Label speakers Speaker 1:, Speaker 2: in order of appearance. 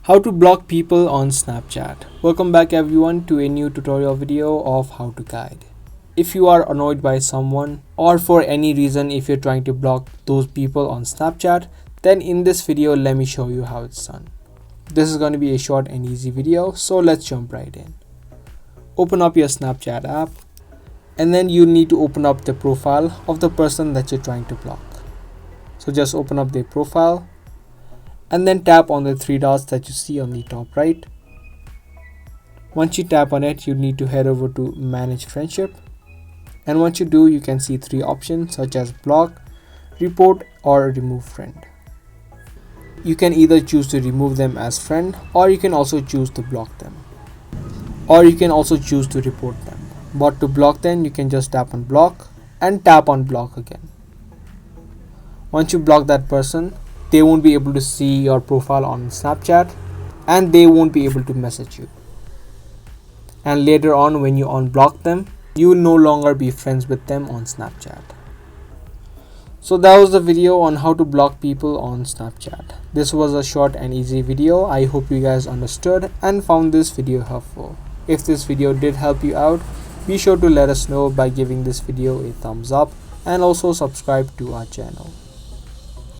Speaker 1: How to block people on Snapchat. Welcome back everyone to a new tutorial video of how to guide. If you are annoyed by someone or for any reason if you're trying to block those people on Snapchat, then in this video let me show you how it's done. This is going to be a short and easy video, so let's jump right in. Open up your Snapchat app and then you need to open up the profile of the person that you're trying to block. So just open up their profile and then tap on the three dots that you see on the top right. Once you tap on it, you need to head over to manage friendship, and once you do, you can see three options such as block, report or remove friend. You can either choose to remove them as friend, or you can also choose to block them, or you can also choose to report them. But to block them, you can just tap on block and tap on block again. Once you block that person, they won't be able to see your profile on Snapchat and they won't be able to message you. And later on, when you unblock them, you will no longer be friends with them on Snapchat. So that was the video on how to block people on Snapchat. This was a short and easy video. I hope you guys understood and found this video helpful. If this video did help you out, be sure to let us know by giving this video a thumbs up and also subscribe to our channel.